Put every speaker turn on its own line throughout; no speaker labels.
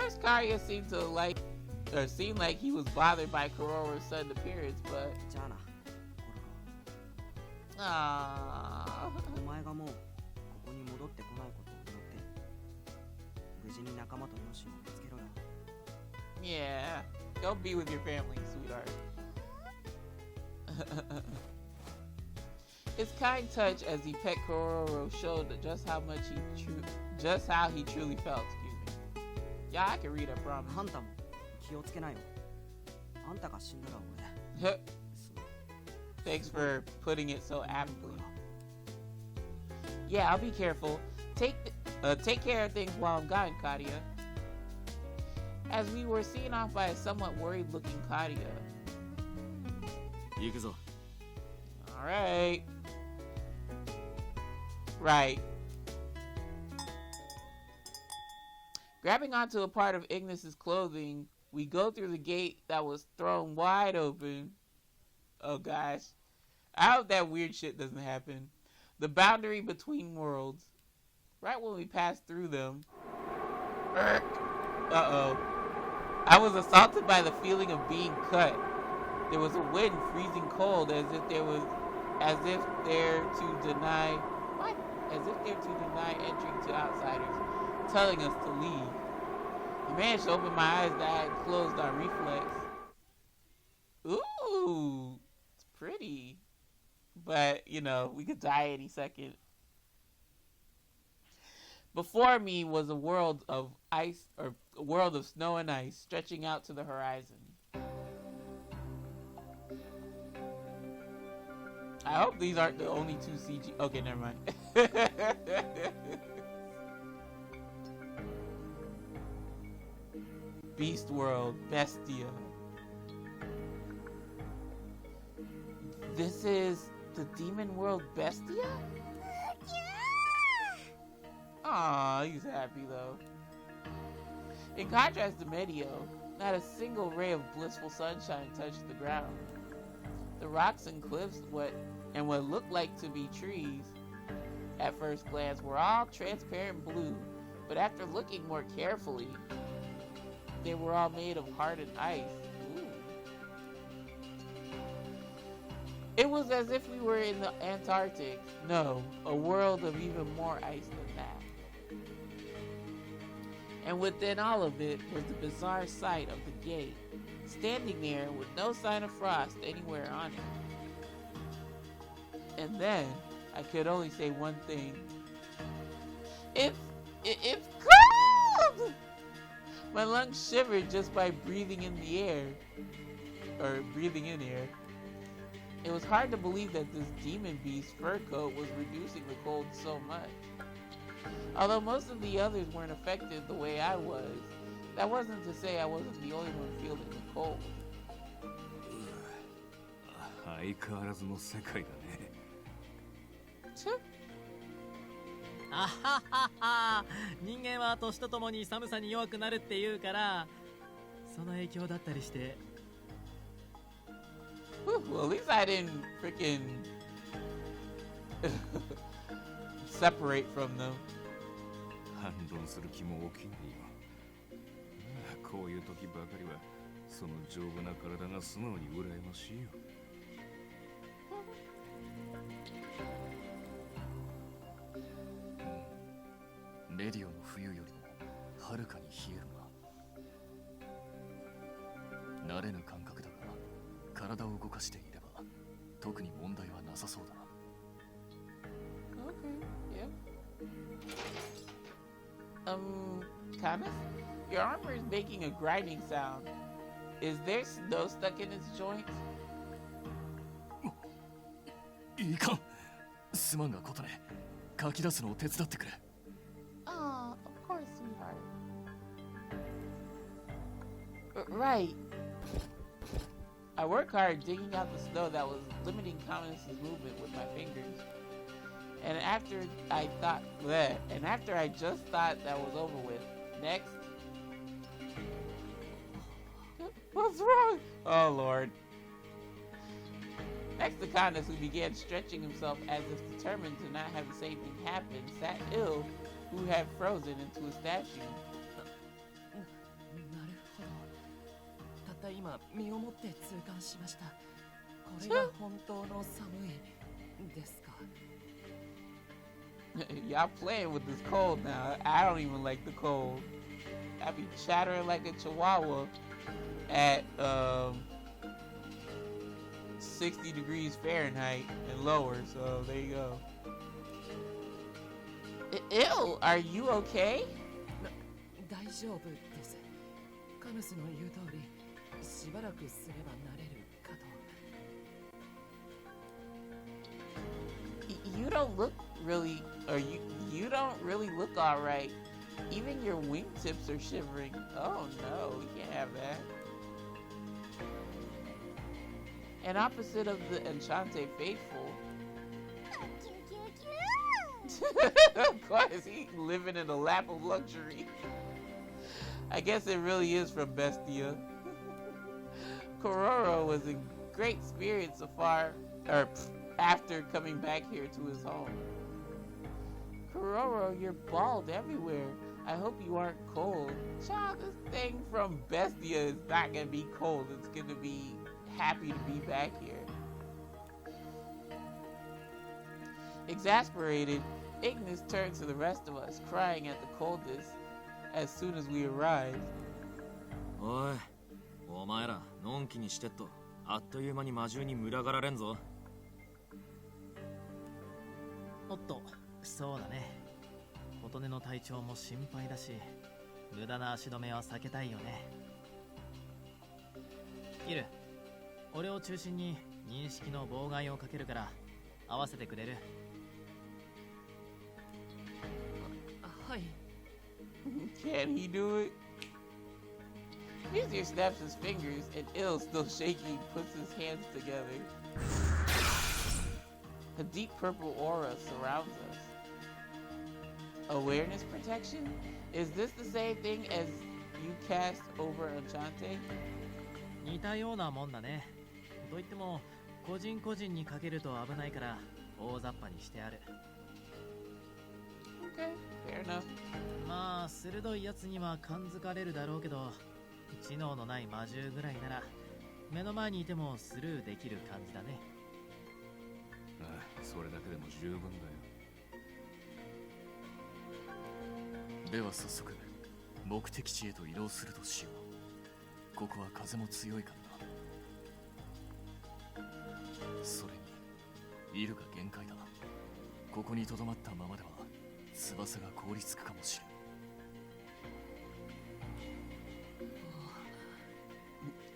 first, Karya seemed like he was bothered by Kororo's sudden appearance, but...
じゃあな、
Aww.
お前がもうここに戻ってこないことを祈って無事に仲間とヨシを見つけろよ。
Yeah, go be with your family, sweetheart. His kind touch as he pet Kororo showed just how he truly felt. Excuse me. Yeah, I can read. I promise.
あんたも気をつけないよ。あんたが死んだら俺。
Thanks for putting it so aptly. Yeah, I'll be careful. Take care of things while I'm gone, Karya. As we were seen off by a somewhat worried-looking Karya.
行くぞ。
All right. Right. Grabbing onto a part of Ignis's clothing, we go through the gate that was thrown wide open. Oh gosh. I hope that weird shit doesn't happen. The boundary between worlds. Right when we pass through them. Uh-oh. I was assaulted by the feeling of being cut. There was a wind freezing cold as if they're to deny entering to outsiders, telling us to leave. I managed to open my eyes that I had closed on reflex. Ooh, it's pretty. But, you know, we could die any second. Before me was a world of ice, or a world of snow and ice stretching out to the horizon. I hope these aren't the only two CG. Okay, never mind. Beast World, Bestia. This is the Demon World Bestia? Aw, he's happy though. In contrast to Medio, not a single ray of blissful sunshine touched the ground. The rocks and cliffs, what looked like to be trees, at first glance, were all transparent blue, but after looking more carefully, they were all made of hardened ice. Ooh. It was as if we were in the Antarctic. No, a world of even more ice than that. And within all of it was the bizarre sight of the gate, standing there with no sign of frost anywhere on it. And then I could only say one thing. It's cold! My lungs shivered just by breathing in the air. Or breathing in air. It was hard to believe that this demon beast's fur coat was reducing the cold so much. Although most of the others weren't affected the way I was, that wasn't to say I wasn't the only one feeling the cold.
相変わらずの世界だね。
あははは、人間は年とともに寒さに弱くなるっていうから、その影響だったりして。
Well, at least I didn't freaking separate from them.
反論する気も起きないよ。こういう時ばかりはその丈夫な体が素直に羨ましいよ。
レディオの冬よりもはるかに冷えるな。慣れぬ感覚だが、体を動かしていれば特に問題はなさそうだな。
Okay, yeah. Thomas, your armor is making a grinding sound. Is there snow stuck in its joints?
いかん。すまんがことね。書き出すのを手伝ってくれ。
Oh, of course, sweetheart. Right. I worked hard digging out the snow that was limiting Commodus's movement with my fingers. And after I just thought that was over with. Next. What's wrong? Oh, Lord. Next to Commodus, who began stretching himself as if determined to not have the same thing happen, sat ill, who had frozen into a statue.
今身をもって痛感しました。これが本当の寒いですか。
Y'all playing with this cold now. I don't even like the cold. I be chattering like a chihuahua at 60 degrees Fahrenheit and lower, so there you go. Ew, are you okay?
大丈夫です。カヌスの言う通り、しばらくすれば慣れるかと。
You don't look really, or you don't really look all right. Even your wingtips are shivering. Oh no, we can't have that. And opposite of the Enchante faithful. Of course, he's living in a lap of luxury. I guess it really is from Bestia. Kororo was in great spirits so far, after coming back here to his home. Kororo, you're bald everywhere. I hope you aren't cold. Child, this thing from Bestia is not gonna be cold. It's gonna be happy to be back here. Exasperated, Ignis turned to the rest of us, crying at the coldness as soon as we arrived.
おい、お前らのんきにしてっとあっという間に魔獣に群がられんぞ。
おっと、そうだね。琴音の体調も心配だし、無駄な足止めは避けたいよね。キル、俺を中心に認識の妨害をかけるから合わせてくれる？
はい。
Can he do it? Mizir snaps his fingers and Ill, still shaking, puts his hands together. A deep purple aura surrounds us. Awareness protection? Is this the same thing as you cast over Enchante?
似たようなもんだね。と言っても、個人個人にかけると危ないから大雑把にしてある。
Okay, fair enough.
まあ、鋭いやつには感づかれるだろうけど、知能のない魔獣ぐらいなら目の前にいてもスルーできる感じだね。
ああ、それだけでも十分だよ。
では早速目的地へと移動するとしよう。ここは風も強いからな。それにイルが限界だ。ここに留まったままでは翼が凍りつくかもしれん。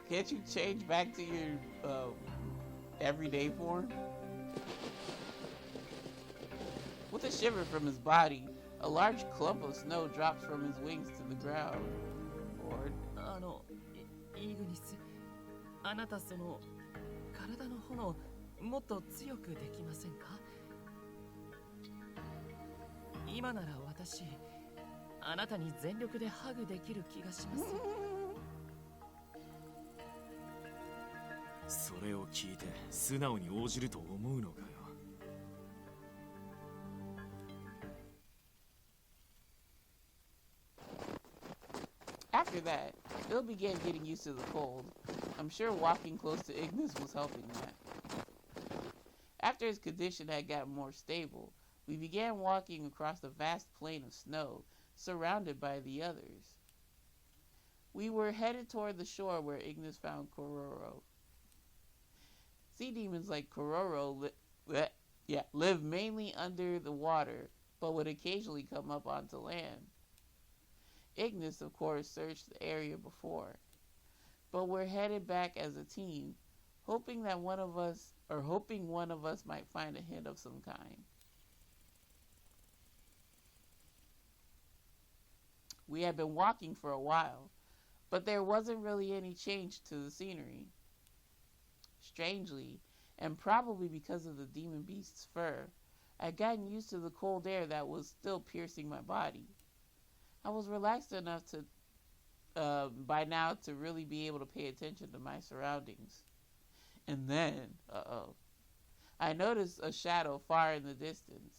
Can't you change back to your everyday form? With a shiver from his body, a large clump of snow drops from his wings to the ground. Lord.
イーグニス、あなたその体の炎もっと強くできませんか？今なら私、あなたに全力でハグできる気がします。
それを聞いて素直に応じると思うのかよ。
After that, Bill began getting used to the cold. I'm sure walking close to Ignis was helping that. After his condition had gotten more stable, we began walking across a vast plain of snow, surrounded by the others. We were headed toward the shore where Ignis found Kororo. Sea demons like Kororo live mainly under the water, but would occasionally come up onto land. Ignis, of course, searched the area before, but we're headed back as a team, hoping one of us might find a hint of some kind. We had been walking for a while, but there wasn't really any change to the scenery. Strangely, and probably because of the demon beast's fur, I'd gotten used to the cold air that was still piercing my body. I was relaxed enough by now to really be able to pay attention to my surroundings. And then, I noticed a shadow far in the distance.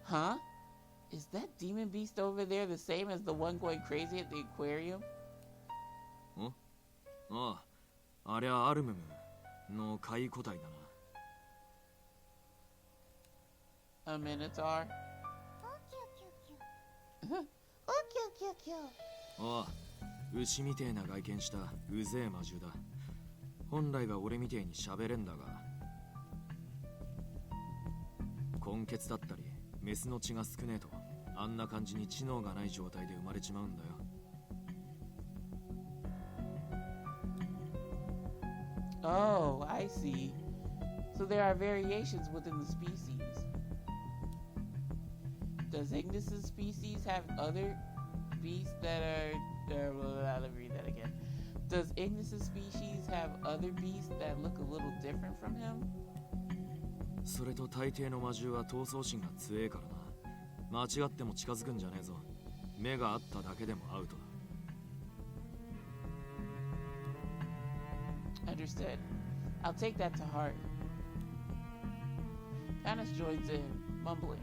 Huh? Is that demon beast over there the same as the one going crazy at the aquarium?
ああ、ありゃアルムムの怪個体だな。
A minotaur? Oh,
ああ、牛みてえな外見したうぜえ魔獣だ。本来は俺みてえに喋れんだが、根血だったりメスの血が少ねえとあんな感じに知能がない状態で生まれちまうんだよ。
Oh, I see. So there are variations within the species. Does Ignis's species have other beasts that are... let me read that again. Does Ignis's species have other beasts that look a little different from him?
それと大抵の魔獣は闘争心が強えからな。間違っても近づくんじゃねえぞ。目があっただけでもアウトだ。
Understood. I'll take that to heart. Tanis joins in, mumbling.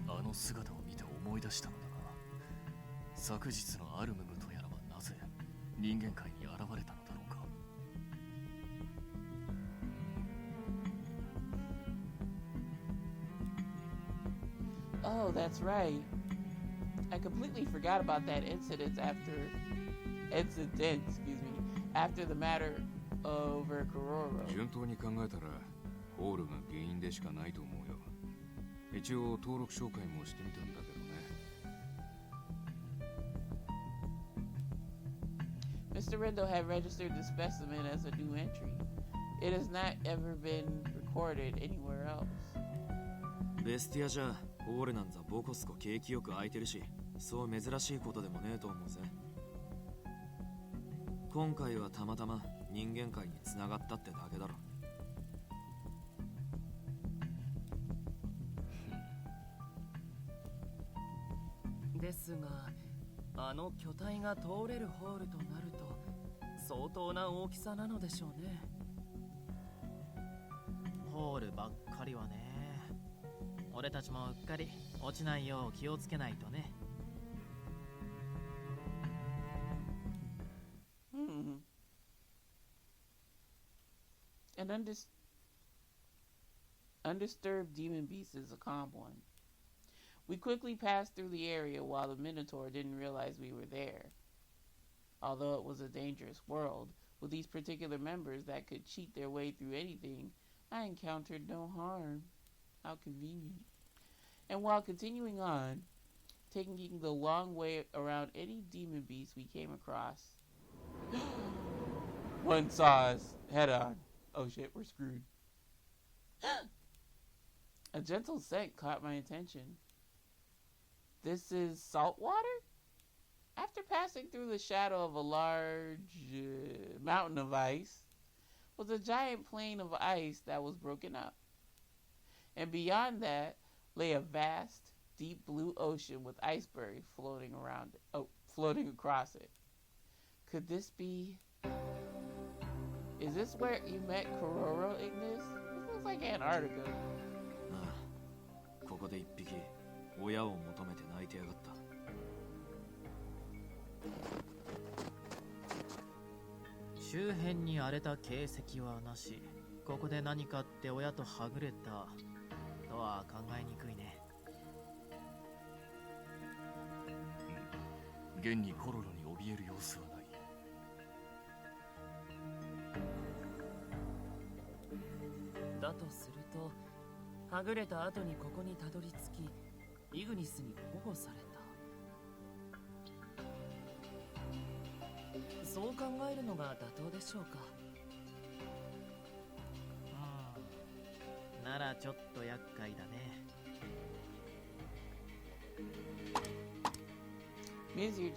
あの姿を見て思い出したのだが、昨日のアルムムとやらはなぜ人間界に現れたのだろうか。
Oh, that's right. I completely forgot about that incident after the matter over Kororo.
順当に考えたらホールが原因でしかないと思うよ。一応登録紹介もしてみたんだけどね。
Mr. Rindo had registered the specimen as a new entry. It has not ever been recorded anywhere else.
ベスティアじゃホールなんざボコスコ景気よく空いてるし、そう珍しいことでもねえと思うぜ。今回はたまたま人間界に繋がったってだけだろ。
ですが、あの巨体が通れるホールとなると相当な大きさなのでしょうね。
ホールばっかりはね。俺たちもうっかり落ちないよう気をつけないとね。
An undisturbed demon beast is a calm one. We quickly passed through the area while the Minotaur didn't realize we were there. Although it was a dangerous world, with these particular members that could cheat their way through anything, I encountered no harm. How convenient. And while continuing on, taking the long way around any demon beast we came across, one saw us head on. Oh shit, we're screwed. A gentle scent caught my attention. This is salt water? After passing through the shadow of a large mountain of ice, was a giant plain of ice that was broken up. And beyond that lay a vast, deep blue ocean with icebergs floating across it. Could this be... Is this where you met Kororo, Ignis? This looks like Antarctica.
ああ、ここで一匹親を求めて泣いてやがった。
周辺に荒れた形跡はなし。ここで何かって親とはぐれたとは考えにくいね。
現にコロロに怯える様子はない。
だとすると、はぐれた後にここにたどり着き、イグニスに保護された。そう考えるのが妥当でしょうか。
ならちょっと厄介だね。
Mizir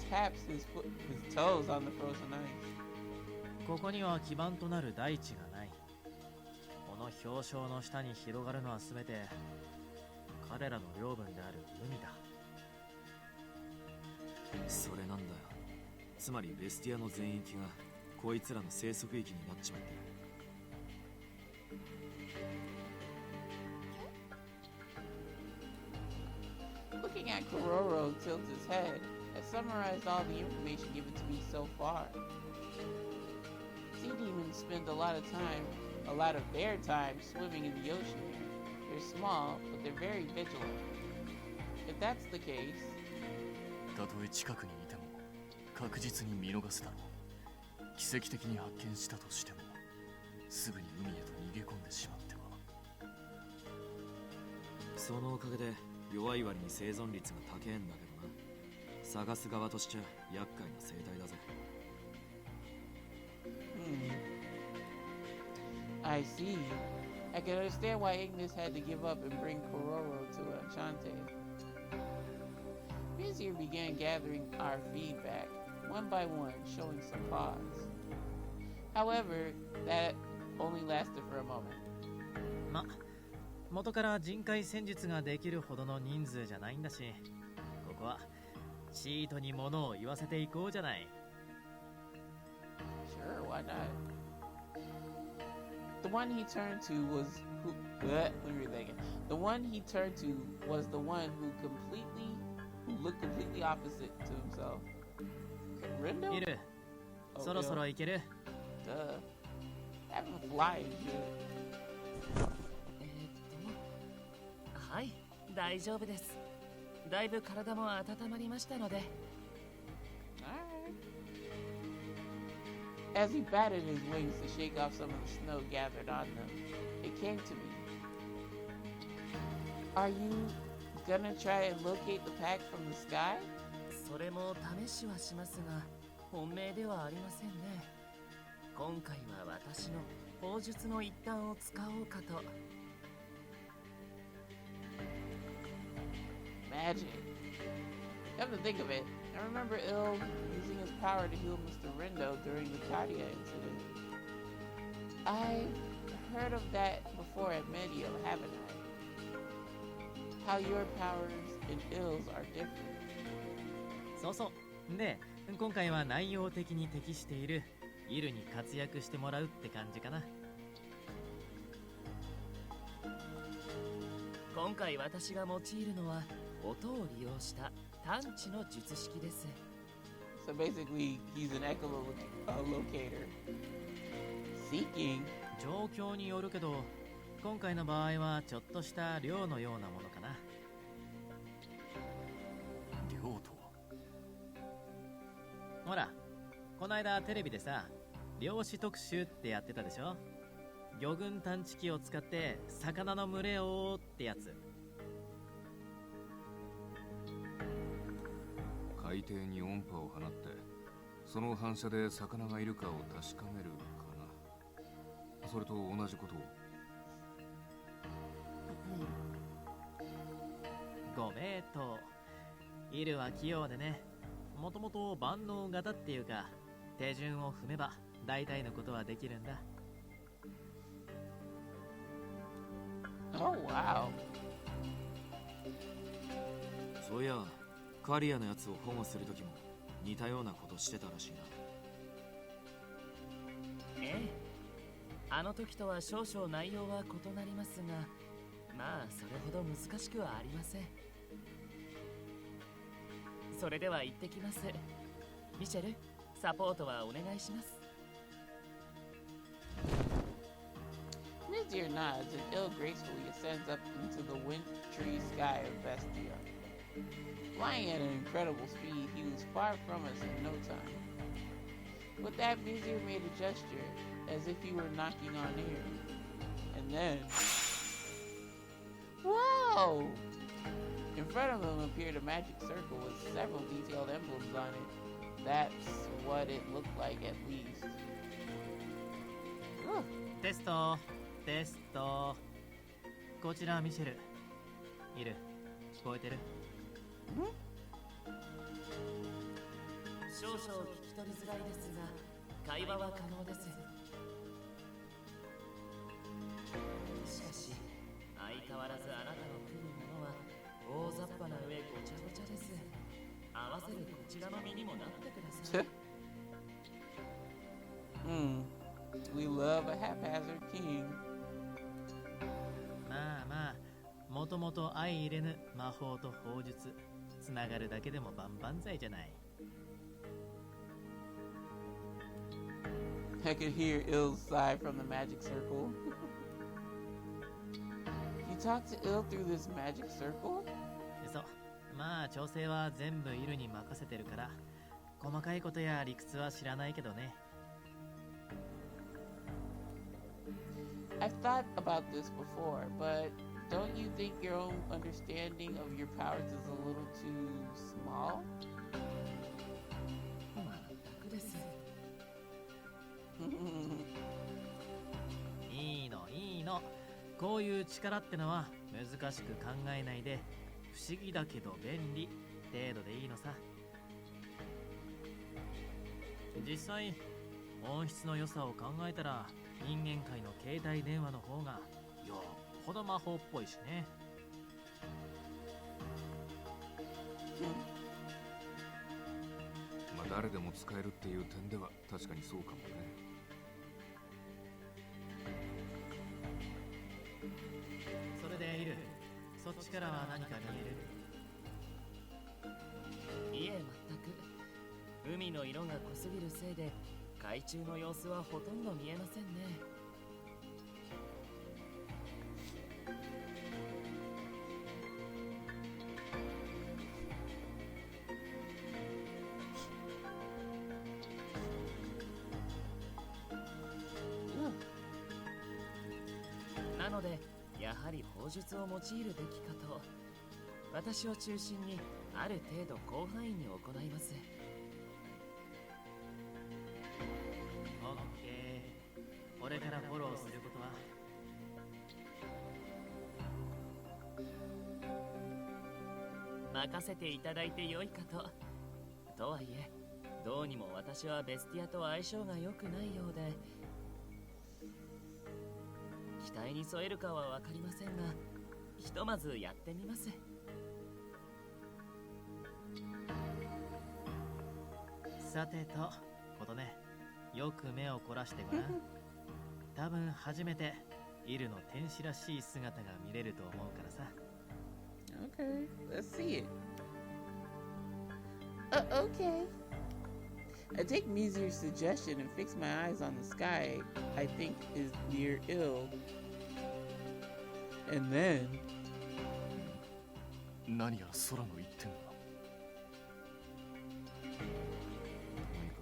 taps his toes on the frozen ice.
ここには基盤となる大地がない。この氷床の下に広がるのはすべて彼らの領分である海だ。
それなんだよ。つまりベスティアの全域がこいつらの生息域になっちまってる。
Looking at Kororo tilts his head has summarized all the information given to me so far. Sea demons spend a lot of their time swimming in the ocean here. They're small, but they're very vigilant. If that's the case,
たとえ近くにいても確実に見逃すだろう。奇跡的に発見したとしてもすぐに海へと逃げ込んでしまっては。
そのおかげで弱い割に生存率が高えんだけどな。探す側としちゃ厄介な生態だぜ。
I see. I can understand why Ignis had to give up and bring Kororo to Enchante. Vizier began gathering our feedback, one by one, showing some pause. However, that only lasted for a moment.
ま、元から人海戦術ができるほどの人数じゃないんだし、ここはシートに物を言わせていこうじゃない。
Sure, why not? The one he turned to was let me read that again. The one he turned to was the one who looked completely opposite to himself. Rindo?
いる。そろそろ行ける。
Duh. Having a fly and shit.
はい、大丈夫です。だいぶ体も温まりましたので。
Alright. As he batted his wings to shake off some of the snow gathered on them, it came to me. Are you gonna try and locate the pack from the sky?
それも試しはしますが、本命ではありませんね。今回は私の砲術の一端を使おうかと。
Magic. Come to think of it, I remember Il using his power to heal Mr. Rindo during the Kadia incident. I've heard of that before at Medio, haven't I? How your powers and Il's are different.
そうそう。で、今回は内容的に適しているイルに活躍してもらうって感じかな。
今回私が用いるのは音を利用した探知の術式です。
So basically, he's an echolocator. Seeking.
状況によるけど、今回の場合はちょっとした漁のようなものかな。
漁とは。
ほら、こないだテレビでさ、漁師特集ってやってたでしょ。魚群探知機を使って魚の群れをってやつ。
海底に音波を放って、その反射で魚がいるかを確かめるかな。それと同じことを。
ご名答。イルは器用でね。もともと万能型っていうか、手順を踏めば大体のことはできるんだ。
Oh, wow.
そういや、カリアのやつを保護するときも似たようなことしてたらしいな。
ええ。あの時とは少々内容は異なりますが、まあそれほど難しくはありません。それでは行ってきます。ミシェル、サポートはお願いします。
Vizier nods and Il gracefully ascends up into the wintry sky of Bestia. Flying at an incredible speed, he was far from us in no time. With that, Vizier made a gesture, as if he were knocking on air. And then... Whoa! In front of him appeared a magic circle with several detailed emblems on it. That's what it looked like, at least. Ugh.
テスト、テスト。こちらミシェル。イル、聞こえてる？
少々聞き取りづらいですが、会話は可能です。しかし、相変わらずあなたの組むものは大雑把な上ごちゃごちゃです。合わせるこちらの身にもなってください。
We love a haphazard king.
まあまあ、もともと相入れぬ魔法と法術、つな繋がるだけでも万々歳じゃない。
I could hear Ill's sigh from the magic circle. You talk to Ill through this magic circle?
そう。まあ調整は全部イルに任せてるから、細かいことや理屈は知らないけどね。
I've thought about this before, but don't you think your own understanding of your powers is a little too small?
まったくです。
いいのいいの。こういう力ってのは難しく考えないで、不思議だけど便利程度でいいのさ。実際音質の良さを考えたら人間界の携帯電話の方がよっぽど魔法っぽいしね。
まあ誰でも使えるっていう点では確かにそうかもね。
それでイル、そっちからは何か見える？
いえ、全く。海の色が濃すぎるせいで海中の様子はほとんど見えませんね。なのでやはり砲術を用いるべきかと。私を中心にある程度広範囲に行います。
オッケー。俺からフォローすることは？
任せていただいてよいかと。とはいえ、どうにも私はベスティアと相性が良くないようで、期待に添えるかは分かりませんが、ひとまずやってみます。
さてと、ことね、よく目を凝らしてごらん。多分初めてイルの天使らしい姿が見れると思うからさ。
Okay, let's see it. Okay. I take Mizir's suggestion and fix my eyes on the sky I think is near Ill. And then...
何やら空の一点が。
何か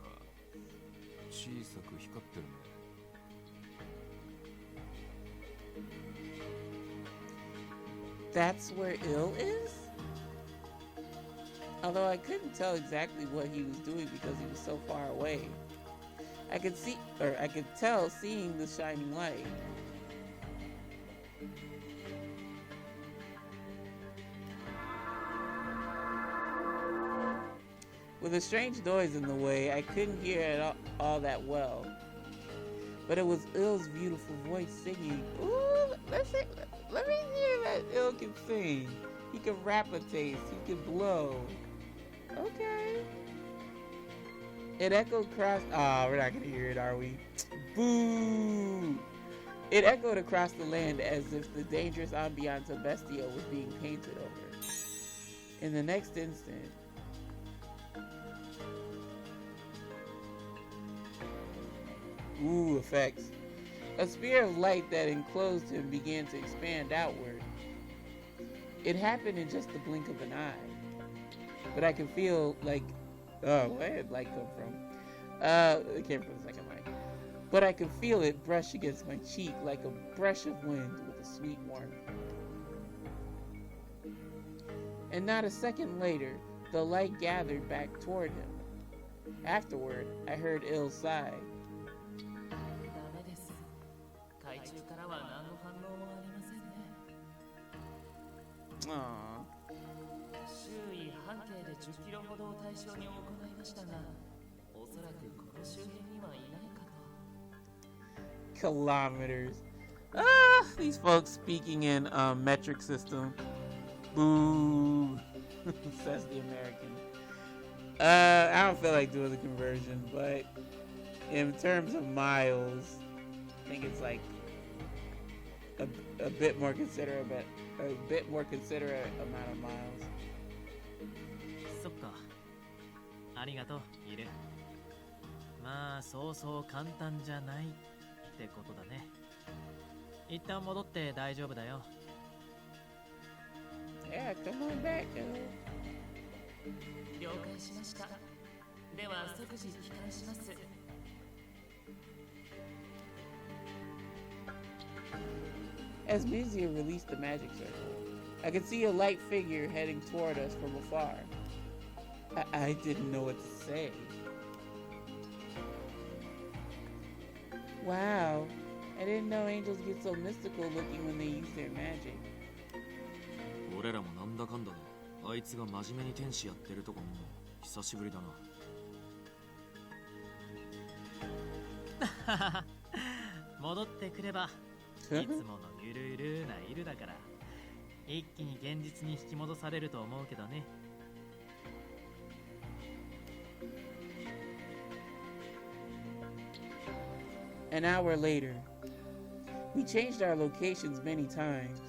小さく光ってるね。
That's where Ill is? Although I couldn't tell exactly what he was doing because he was so far away. I could tell seeing the shining light. With a strange noise in the way, I couldn't hear it all that well. But it was Ill's beautiful voice singing. Ooh, let me hear that Ill can sing. He can rap a taste. He can blow. Okay. It echoed across... we're not going to hear it, are we? Boo! It echoed across the land as if the dangerous ambiance of Bestia was being painted over. In the next instant... Ooh, effects. A sphere of light that enclosed him began to expand outward. It happened in just the blink of an eye. But I could feel like... Oh, where did light come from? It came from the second eye. But I could feel it brush against my cheek like a brush of wind with a sweet warmth. And not a second later, the light gathered back toward him. Afterward, I heard Ill sigh.
ダメです。海中からは何の反応もありませんね。
Aww.
周囲半径で10キロほどを対象に行いましたが、おそらくこの周辺にはいないかと。
Kilometers. These folks speaking in metric system. Boo. Says the American. I don't feel like doing the conversion, but in terms of miles, I think it's like a bit more considerate amount of miles.
りがとう、イル。まあ、そうそう簡単じゃないってことだね。一旦戻って大丈夫だよ。
Yeah, come on back, girl.
了解しました。では即時帰還します。
As Mizia released the magic circle, I could see a light figure heading toward us from afar. I didn't know what to say. Wow, I didn't know angels get so mystical looking when they use their magic.
俺らもなんだかんだであいつが真面目に天使やってるとこ見るの久しぶりだ
な。戻ってくればいつものゆるゆるなイルだから一気に現実に引き戻されると思うけどね。
An hour later, we changed our locations many times.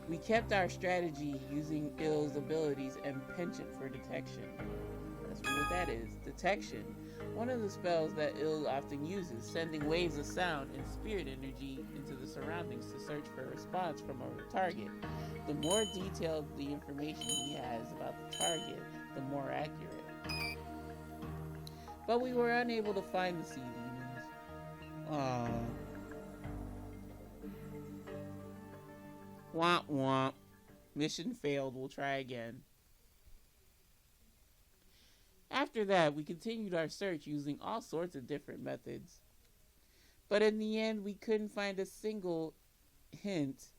We kept our strategy using Ill's abilities and penchant for detection. That's what that is, detection. One of the spells that Ill often uses, sending waves of sound and spirit energy into the surroundings to search for a response from a target. The more detailed the information he has about the target, the more accurate. But we were unable to find the sea demons. Aww. Womp womp. Mission failed. We'll try again. After that, we continued our search using all sorts of different methods. But in the end, we couldn't find a single hint,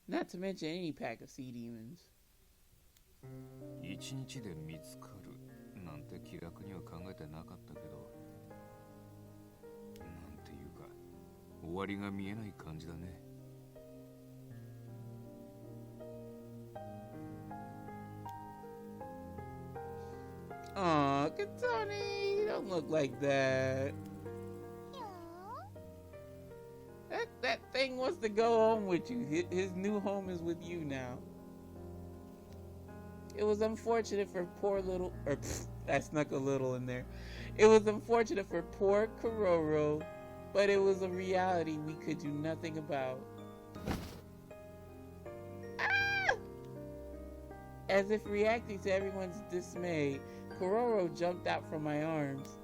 not to mention any pack of sea demons.
一日で見つかるなんて気楽には考えてなかったけど、なんていうか終わりが見えない感じだね。
Aw, Katoni, you don't look like that. That thing wants to go home with you. His new home is with you now. It was unfortunate for poor little... I snuck a little in there. It was unfortunate for poor Kororo, but it was a reality we could do nothing about. Ah! As if reacting to everyone's dismay, Kororo jumped out from my arms,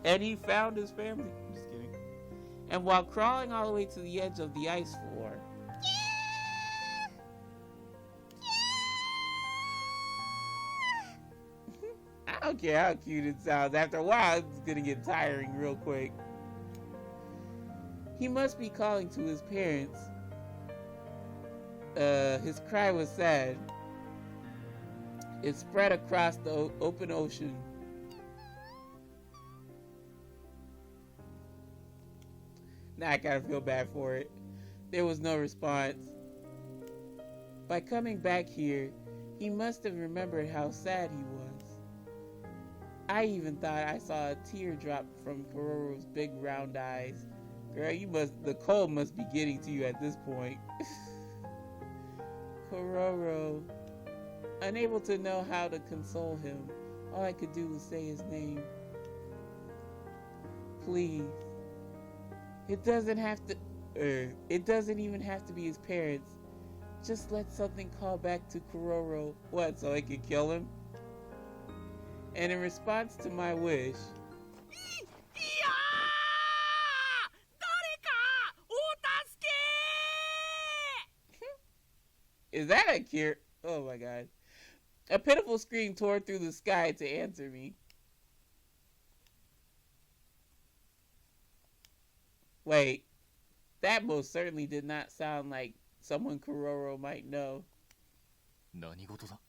and he found his family. I'm just kidding. And while crawling all the way to the edge of the ice floor, I don't care how cute it sounds. After a while, it's gonna get tiring real quick. He must be calling to his parents. His cry was sad. It spread across the open ocean. Now I kind of feel bad for it. There was no response. By coming back here, he must have remembered how sad he was. I even thought I saw a tear drop from Kororo's big round eyes. Girl, the cold must be getting to you at this point. Kororo. Unable to know how to console him, all I could do was say his name. Please. It doesn't even have to be his parents. Just let something call back to Kororo. What, so I could kill him? And in response to my wish... Is that a cure? Oh my god. A pitiful scream tore through the sky to answer me. Wait, that most certainly did not sound like someone Kororo might know.
何事だ?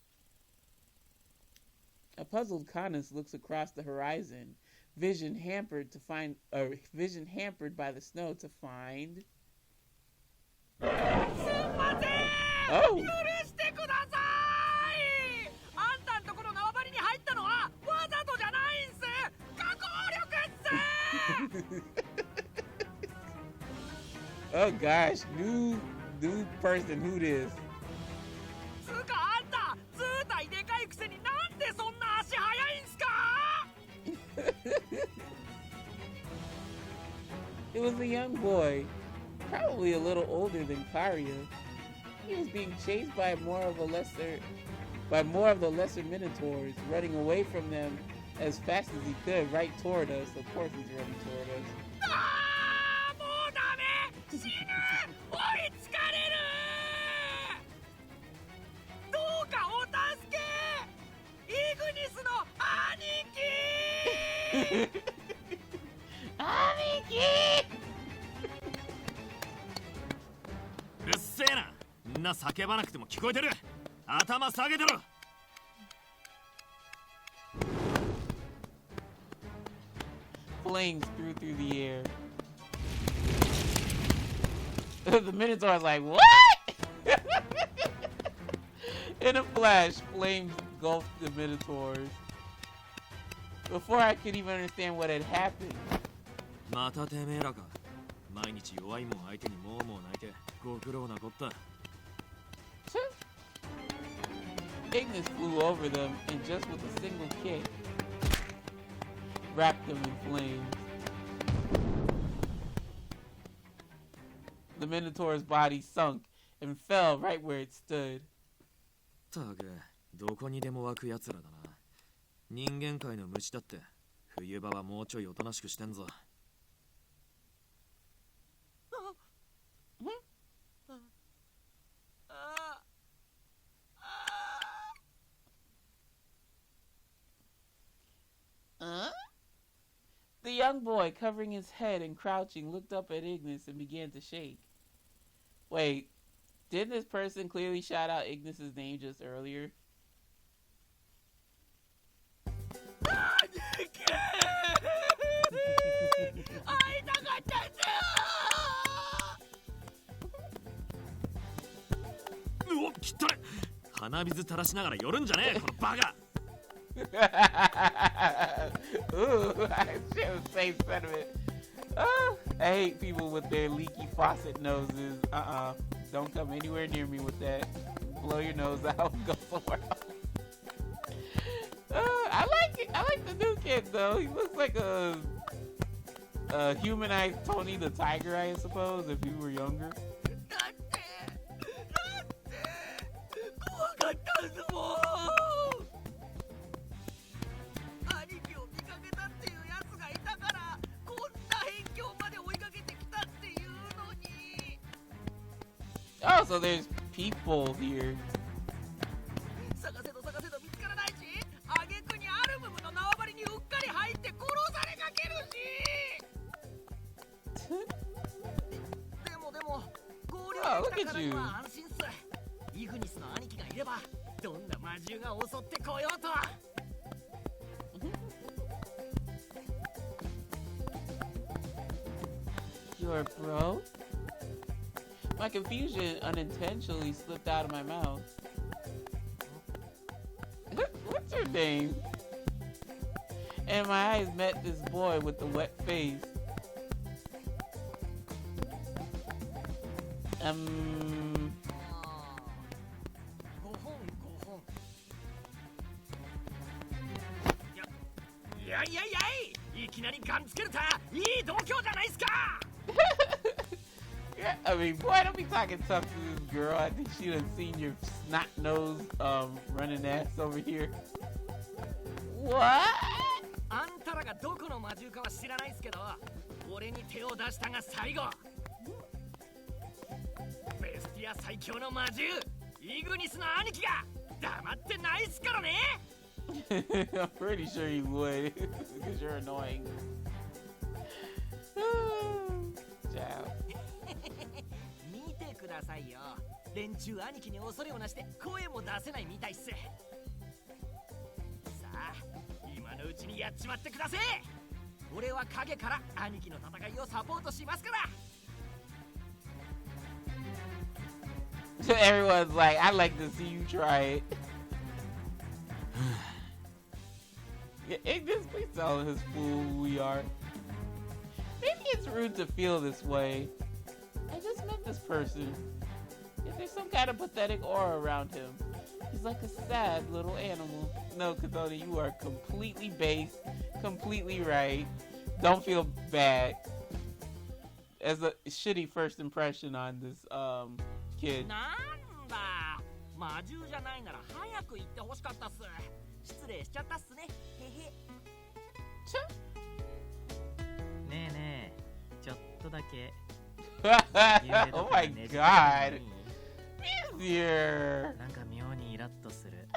A puzzled Canis looks across the horizon, vision hampered by the snow to find... Oh! Oh gosh, new person, who this? It was a young boy, probably a little older than Karya. He was being chased by more of the lesser minotaurs, running away from them as fast as he could, right toward us. Of course he's running toward us. Aniki!
うっせえな。みんな叫ばなくても聞こえてる。頭下げてろ。
Flames through the air. The Minotaur's like, what? In a flash, flames engulfed the Minotaurs. Before I could even understand what had happened.
またてめえらか。毎日弱いもん相手にもうもう泣いてご苦労なこった。
Ignis flew over them and just with a single kick, wrapped them in flames. The Minotaur's body sunk and fell right where it stood.
たく、どこにでも湧く奴らだな。人間界の虫だって冬場はもうちょいおとなしくしてんぞ。
The young boy, covering his head and crouching, looked up at Ignis and began to shake. Wait, didn't this person clearly shout out Ignis's name just earlier?
Oh, きったれ。鼻水垂らしながら寄るんじゃねえ、このバカ。
Ooh, I share the same sentiment. I hate people with their leaky faucet noses. Don't come anywhere near me with that. Blow your nose out and go somewhere else. I like it. I like the new kid though. He looks like a humanized Tony the Tiger, I suppose, if he were younger. Oh, so there's people here. Oh, look at you. Your bro? My confusion unintentionally slipped out of my mouth. What's your name? And my eyes met this boy with the wet face. Yeah, I mean, boy, don't be talking tough to this girl. I think she done seen your snot nose running ass over here. What?
あんたらがどこの魔獣かは知らないっすけど、俺に手を出したが最後。ベスティア最強の魔獣、イグニスの兄貴が黙ってないっすからね。
I'm pretty sure you would, because you're annoying. Ciao.
見てくださいよ。連中兄貴に恐れをなして声も出せないみたいっす。さあ、今のうちにやっちまってください。俺は影から兄貴の戦いをサポートしますから。
So everyone's like, I'd like to see you try it. Yeah, Ignis, please tell this fool who we are. Maybe it's rude to feel this way. I just met this person. If there's some kind of pathetic aura around him, he's like a sad little animal. No, Katoni, you are completely based, completely right. Don't feel bad. as a shitty first impression on this kid.
なんだ魔獣じゃないなら早く言ってほしかったっす。失礼しちゃったっすね。へへ。
ねえねえ、ちょっとだけ
Oh my god. Easier.
なんか妙にイラッとする。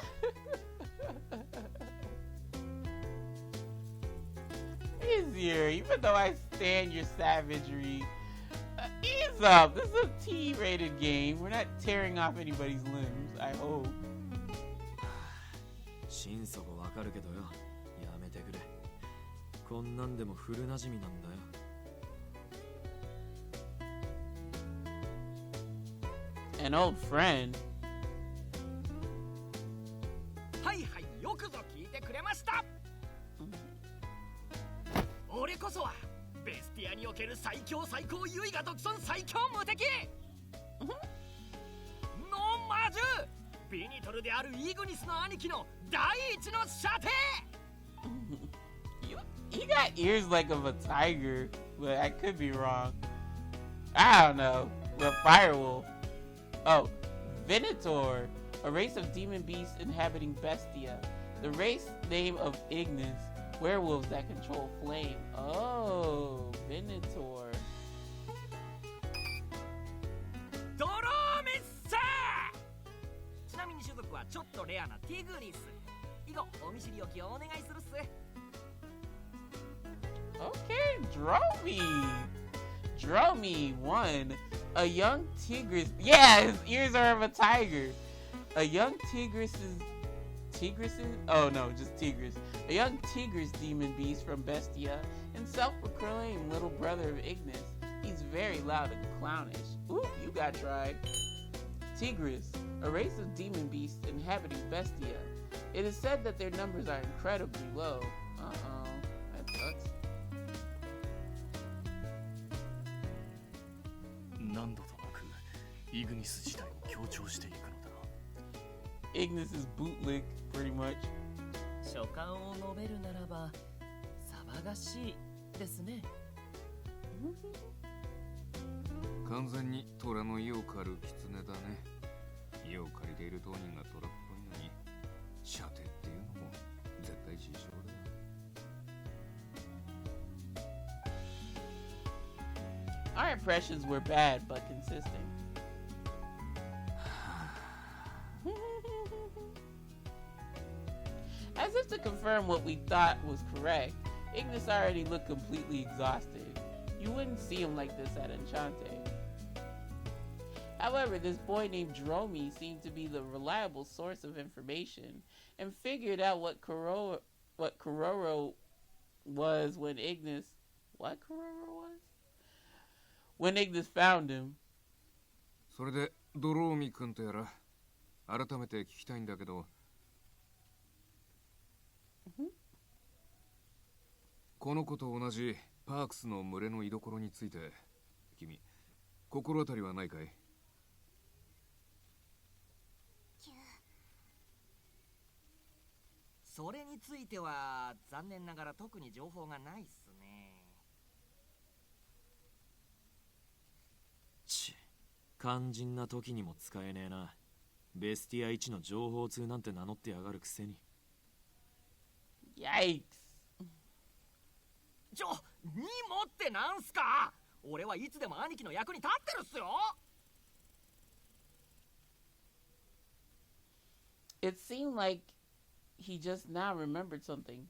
Easier, even though I stand your savagery. Ease up. This is a T-rated game. We're not tearing off anybody's limbs, I hope.
心底わかるけどよ、やめてくれ。こんなんでも古馴染みなんだよ。
An old friend.
はいはい、よくぞ聞いてくれました。俺こそはベスティアにおける最強最高優位が独尊最強無敵の魔獣ビニトルであるイグニスの兄貴の第一の射程。
He got ears like of a tiger, but I could be wrong. I don't know. The firewolf. Oh, Venator, a race of demon beasts inhabiting Bestia. The race name of Ignis, werewolves that control flame. Oh, Venator.
ドローミッサー。ちなみに種族はちょっとレアなティグリス。以後お見知りおきをお願いするっす。
Okay, Dromi 1. A young tigress. Yeah, his ears are of a tiger. A young tigresses. Oh no, just tigress. A young tigress demon beast from Bestia and self-proclaimed little brother of Ignis. He's very loud and clownish. Ooh, you got tried. Tigress, a race of demon beasts inhabiting Bestia. It is said that their numbers are incredibly low. Uh-oh, that sucks.
何度となくイグニス自体を強調していくのだ。
Ignis is bootlick, pretty much.
所感を述べるならば騒がしいですね。
完全に虎の意を狩る狐だね。意を借りている当人が虎っぽいのに射程っていうのも絶対自称だよ。
Our impressions were bad but consistent. As if to confirm what we thought was correct, Ignis already looked completely exhausted. You wouldn't see him like this at Enchante. However, this boy named Dromi seemed to be the reliable source of information and figured out what Kororo was when Ignis... What Kororo was? When Ignis found him.
それでドローミ君とやら改めて聞きたいんだけど、この子と同じパークスの群れの居所について君心当たりはないかい？
それについては残念ながら特に情報がないっすね。
肝心な時にも使えねえな。ベスティア1の情報通なんて名乗ってやがるくせに。
Yikes.
にもってなんすか。俺はいつでも兄貴の役に立ってるっすよ。
It seemed like he just now remembered something.